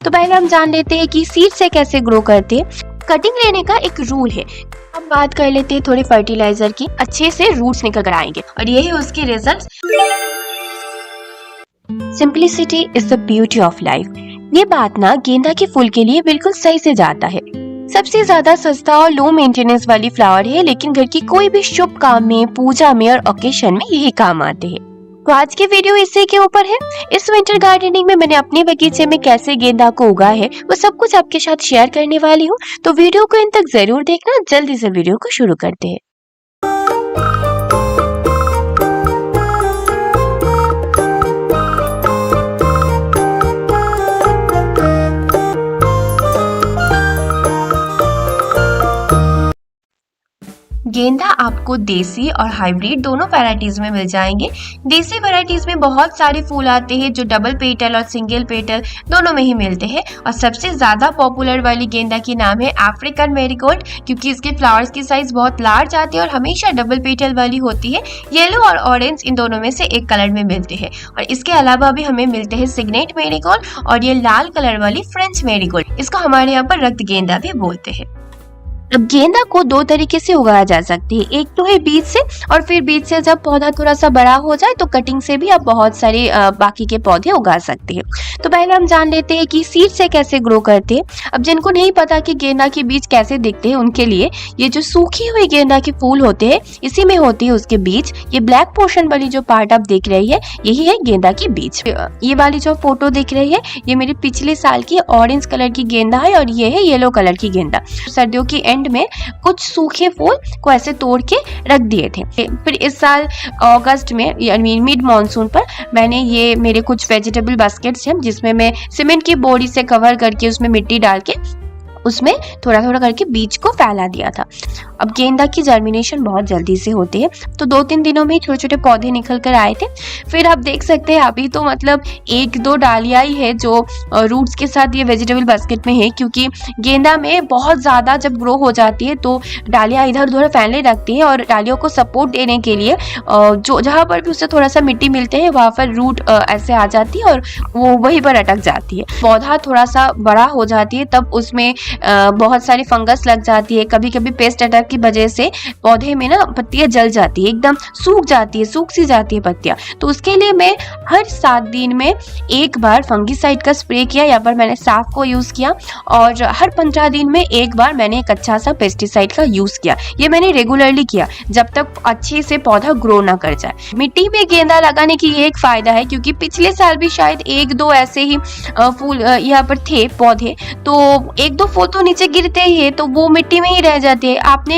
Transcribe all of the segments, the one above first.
तो पहले हम जान लेते हैं कि सीड से कैसे ग्रो करते हैं। कटिंग लेने का एक रूल है। अब बात कर लेते हैं थोड़ी फर्टिलाइजर की। अच्छे से रूट्स निकल कर आएंगे और ये है उसके results. Simplicity is the beauty of life. ये बात ना गेंदा के फूल के लिए बिल्कुल सही से जाता है। सबसे ज्यादा सस्ता और लो मेंटेनेंस वाली फ्लावर है, लेकिन घर की कोई भी शुभ काम में, पूजा में और ओकेशन में यही काम आते हैं। तो आज की वीडियो इसी के ऊपर है। इस विंटर गार्डनिंग में मैंने अपने बगीचे में कैसे गेंदा को उगा है वो सब कुछ आपके साथ शेयर करने वाली हूँ। तो वीडियो को इन तक जरूर देखना। जल्दी से वीडियो को शुरू करते हैं। गेंदा आपको देसी और हाइब्रिड दोनों वैरायटीज में मिल जाएंगे। देसी वैरायटीज में बहुत सारे फूल आते हैं जो डबल पेटल और सिंगल पेटल दोनों में ही मिलते हैं। और सबसे ज्यादा पॉपुलर वाली गेंदा की नाम है अफ्रीकन मैरीगोल्ड, क्योंकि इसके फ्लावर्स की साइज बहुत लार्ज आती है और हमेशा डबल पेटल वाली होती है। येलो और ऑरेंज इन दोनों में से एक कलर में मिलते हैं। और इसके अलावा भी हमें मिलते हैं सिग्नेट मैरीगोल्ड और ये लाल कलर वाली फ्रेंच मैरीगोल्ड। इसको हमारे यहाँ पर रक्त गेंदा भी बोलते हैं। अब गेंदा को दो तरीके से उगाया जा सकती है। एक तो है बीज से, और फिर बीज से जब पौधा थोड़ा सा बड़ा हो जाए तो कटिंग से भी आप बहुत सारे बाकी के पौधे उगा सकते हैं। तो पहले हम जान लेते हैं कि सीड से कैसे ग्रो करते हैं। अब जिनको नहीं पता कि गेंदा के बीज कैसे दिखते हैं, उनके लिए ये जो सूखी हुई गेंदा के फूल होते हैं इसी में होती है उसके बीज। ये ब्लैक पोर्शन वाली जो पार्ट आप देख रही है यही है गेंदा की बीज। ये वाली जो फोटो दिख रही है ये मेरे पिछले साल की ऑरेंज कलर की गेंदा है और ये है येलो कलर की गेंदा। सर्दियों की एंड में कुछ सूखे फूल को ऐसे तोड़ के रख दिए थे। फिर इस साल अगस्त में यानी मिड मॉनसून पर मैंने ये मेरे कुछ वेजिटेबल बास्केट्स हैं जिसमें मैं सीमेंट की बोरी से कवर करके उसमें मिट्टी डाल के उसमें थोड़ा थोड़ा करके बीज को फैला दिया था। अब गेंदा की जर्मिनेशन बहुत जल्दी से होती है, तो 2-3 दिनों में छोटे छोटे पौधे निकल कर आए थे। फिर आप देख सकते हैं अभी तो मतलब 1-2 डालियां ही है जो रूट्स के साथ ये वेजिटेबल बास्केट में है, क्योंकि गेंदा में बहुत ज्यादा जब ग्रो हो जाती है तो डालियां इधर उधर फैलने लगती है और डालियों को सपोर्ट देने के लिए जो जहाँ पर भी उससे थोड़ा सा मिट्टी मिलते हैं वहां पर रूट ऐसे आ जाती है और वो वहीं पर अटक जाती है। पौधा थोड़ा सा बड़ा हो जाती है तब उसमें बहुत सारी फंगस लग जाती है। कभी कभी पेस्ट अटैक की वजह से पौधे में ना पत्तियां जल जाती है, एकदम सूख जाती है, सूख सी जाती है पत्तियां। तो उसके लिए मैं हर 7 दिन में एक बार फंगीसाइड का स्प्रे किया, या पर मैंने साफ को यूज किया, और हर 15 दिन में एक बार मैंने एक अच्छा सा पेस्टिसाइड का यूज किया। ये मैंने रेगुलरली किया जब तक अच्छे से पौधा ग्रो ना कर जाए। मिट्टी में गेंदा लगाने की ये एक फायदा है, क्योंकि पिछले साल भी शायद 1-2 ऐसे ही फूल यहाँ पर थे पौधे, तो 1-2 फूल तो नीचे गिरते ही है तो वो मिट्टी में ही रह जाते हैं। आपने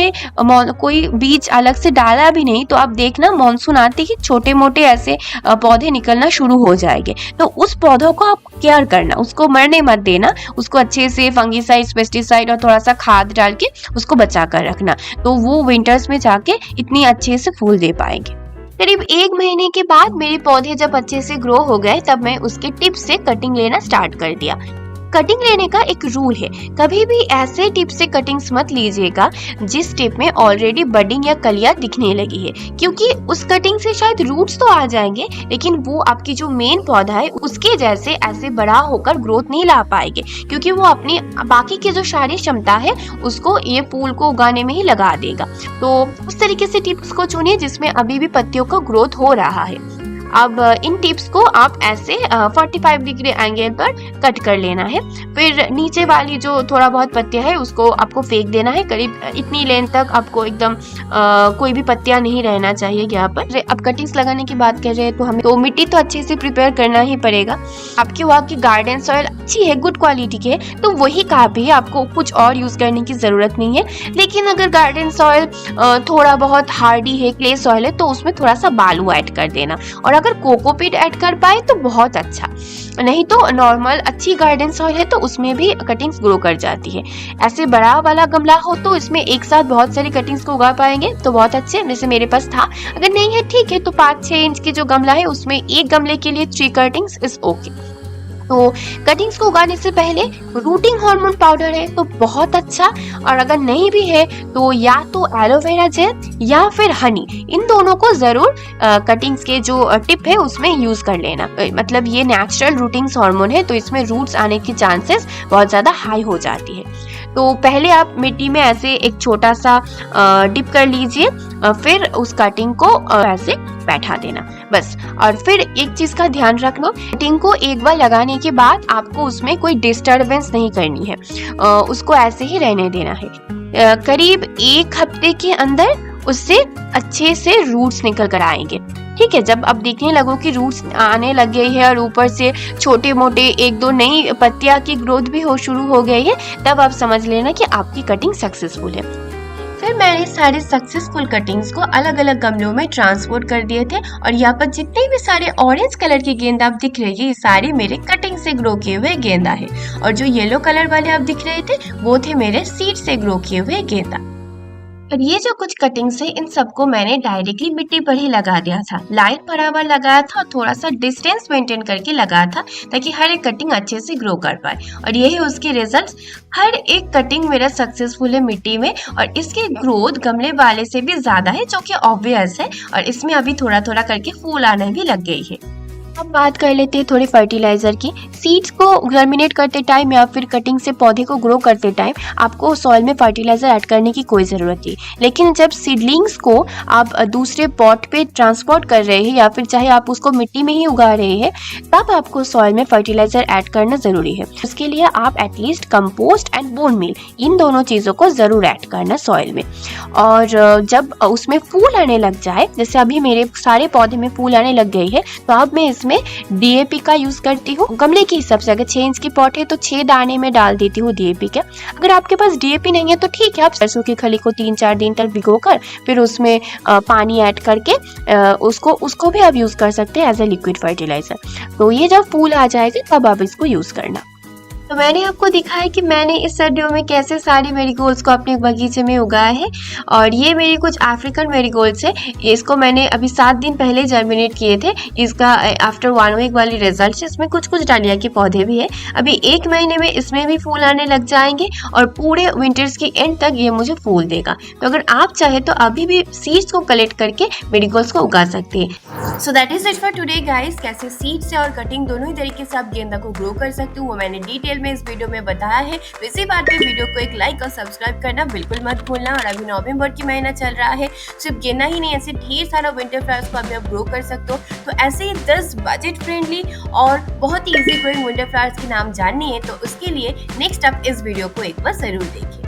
कोई बीज अलग से डाला भी नहीं, तो आप देखना मॉनसून आते ही छोटे मोटे ऐसे पौधे निकलना शुरू हो जाएंगे। तो उस पौधों को आप केयर करना, उसको मरने मत देना, उसको अच्छे से फंगीसाइड, पेस्टिसाइड और थोड़ा सा खाद डाल के उसको बचा कर रखना, तो वो विंटर्स में जाके इतनी अच्छे से फूल दे पाएंगे। करीब 1 महीने के बाद मेरे पौधे जब अच्छे से ग्रो हो गए तब मैं उसके टिप से कटिंग लेना स्टार्ट कर दिया। कटिंग लेने का एक रूल है, कभी भी ऐसे टिप से कटिंग्स मत लीजिएगा जिस टिप में ऑलरेडी बडिंग या कलियां दिखने लगी है, क्योंकि उस कटिंग से शायद रूट्स तो आ जाएंगे लेकिन वो आपकी जो मेन पौधा है उसके जैसे ऐसे बड़ा होकर ग्रोथ नहीं ला पाएंगे, क्योंकि वो अपनी बाकी की जो शारीरिक क्षमता है उसको ये फूल को उगाने में ही लगा देगा। तो उस तरीके से टिप्स को चुनिए जिसमें अभी भी पत्तियों का ग्रोथ हो रहा है। अब इन टिप्स को आप ऐसे 45 डिग्री एंगल पर कट कर लेना है। फिर नीचे वाली जो थोड़ा बहुत पत्तियां है उसको आपको फेंक देना है। करीब इतनी लेंथ तक आपको एकदम कोई भी पत्तियां नहीं रहना चाहिए यहाँ पर। अब कटिंग्स लगाने की बात कर रहे हैं तो हमें तो मिट्टी तो अच्छे से प्रिपेयर करना ही पड़ेगा। आपके वहाँ की गार्डन सॉइल अच्छी है, गुड क्वालिटी की है, तो वही काफी है, आपको कुछ और यूज करने की जरूरत नहीं है। लेकिन अगर गार्डन सॉइल थोड़ा बहुत हार्डी है, क्ले सॉइल है, तो उसमें थोड़ा सा बालू ऐड कर देना, और अगर कोकोपीट ऐड कर पाए तो बहुत अच्छा, नहीं तो नॉर्मल अच्छी गार्डन सॉइल है तो उसमें भी कटिंग्स ग्रो कर जाती है। ऐसे बड़ा वाला गमला हो तो इसमें एक साथ बहुत सारी कटिंग्स को उगा पाएंगे तो बहुत अच्छे, जैसे मेरे पास था। अगर नहीं है ठीक है तो 5-6 इंच की जो गमला है उसमें एक गमले के लिए 3 कटिंग्स इज ओके। तो कटिंग्स को उगाने से पहले रूटिंग हार्मोन पाउडर है तो बहुत अच्छा, और अगर नहीं भी है तो या तो एलोवेरा जेल या फिर हनी, इन दोनों को जरूर कटिंग्स के जो टिप है उसमें यूज कर लेना। मतलब ये नेचुरल रूटिंग हार्मोन है तो इसमें रूट्स आने की चांसेस बहुत ज्यादा हाई हो जाती है। तो पहले आप मिट्टी में ऐसे एक छोटा सा डिप कर लीजिए, फिर उस कटिंग को ऐसे बैठा देना बस। और फिर एक चीज का ध्यान रखना, कटिंग को एक बार लगाने के बाद आपको उसमें कोई डिस्टरबेंस नहीं करनी है, उसको ऐसे ही रहने देना है। करीब 1 हफ्ते के अंदर उससे अच्छे से रूट्स निकल कर आएंगे। ठीक है, जब अब देखने लगो कि रूट्स आने लग गई है और ऊपर से छोटे मोटे 1-2 नई पत्तियां की ग्रोथ भी शुरू हो गई है, तब आप समझ लेना कि आपकी कटिंग सक्सेसफुल है। फिर मैंने सारे सक्सेसफुल कटिंग्स को अलग अलग गमलों में ट्रांसपोर्ट कर दिए थे, और यहाँ पर जितने भी सारे ऑरेंज कलर के गेंदा आप दिख रहे हैं ये सारे मेरे कटिंग से ग्रो किए हुए गेंदा है, और जो येलो कलर वाले आप दिख रहे थे वो थे मेरे सीड से ग्रो किए हुए गेंदा। और ये जो कुछ कटिंग्स है इन सबको मैंने डायरेक्टली मिट्टी पर ही लगा दिया था, लाइन बराबर लगाया था और थोड़ा सा डिस्टेंस मेंटेन करके लगाया था ताकि हर एक कटिंग अच्छे से ग्रो कर पाए, और ये है उसके रिजल्ट्स। हर एक कटिंग मेरा सक्सेसफुल है मिट्टी में, और इसकी ग्रोथ गमले वाले से भी ज्यादा है जो कि ऑब्वियस है, और इसमें अभी थोड़ा थोड़ा करके फूल आने भी लग गई है। अब बात कर लेते हैं थोड़ी फर्टिलाइजर की। सीड्स को जर्मिनेट करते टाइम या फिर कटिंग से पौधे को ग्रो करते टाइम आपको सॉइल में फर्टिलाइजर ऐड करने की कोई ज़रूरत नहीं, लेकिन जब सीडलिंग्स को आप दूसरे पॉट पे ट्रांसपोर्ट कर रहे हैं या फिर चाहे आप उसको मिट्टी में ही उगा रहे हैं, तब आपको सॉइल में फर्टिलाइजर ऐड करना ज़रूरी है। उसके लिए आप at least compost and bone meal, इन दोनों चीज़ों को ज़रूर ऐड करना सॉइल में। और जब उसमें फूल आने लग जाए, जैसे अभी मेरे सारे पौधे में फूल आने लग गई है, तो अब मैं इसमें डीएपी का यूज करती हूँ। गमले के हिसाब से अगर 6 इंच की पॉट है तो 6 दाने में डाल देती हूँ डीएपी के। अगर आपके पास डीएपी नहीं है तो ठीक है, आप सरसों की खली को 3-4 दिन तक भिगोकर फिर उसमें पानी ऐड करके उसको भी आप यूज कर सकते हैं एज ए लिक्विड फर्टिलाइजर। तो ये जब फूल आ जाएगा तब आप इसको यूज करना। तो मैंने आपको दिखाया कि मैंने इस सर्दियों में कैसे सारी मेरीगोल्ड्स को अपने बगीचे में उगाया है, और ये मेरी कुछ अफ्रीकन मेरीगोल्ड्स है। इसको मैंने अभी 7 दिन पहले जर्मिनेट किए थे। इसका आफ्टर 1 वीक वाली रिजल्ट है। इसमें कुछ कुछ डालिया के पौधे भी है। अभी 1 महीने में इसमें भी फूल आने लग जाएंगे और पूरे विंटर्स के एंड तक ये मुझे फूल देगा। तो अगर आप चाहे तो अभी भी सीड्स को कलेक्ट करके मेरीगोल्ड्स को उगा सकते हैं। So that is it for today guys. कैसे सीड से और कटिंग दोनों ही तरीके से आप गेंदा को ग्रो कर सकते हो वो मैंने डिटेल में इस वीडियो में बताया है। तो इसी बात पे वीडियो को एक लाइक और सब्सक्राइब करना बिल्कुल मत भूलना। और अभी नवंबर की महीना चल रहा है, सिर्फ गेंदा ही नहीं ऐसे ढेर सारा विंटर फ्लावर्स को अभी आप ग्रो कर सकते हो। तो ऐसे ही 10 बजट फ्रेंडली और बहुत ही इजी ग्रोइंग विंटर फ्लावर्स के नाम जाननी है तो उसके लिए नेक्स्ट आप इस वीडियो को एक बार जरूर देखिए।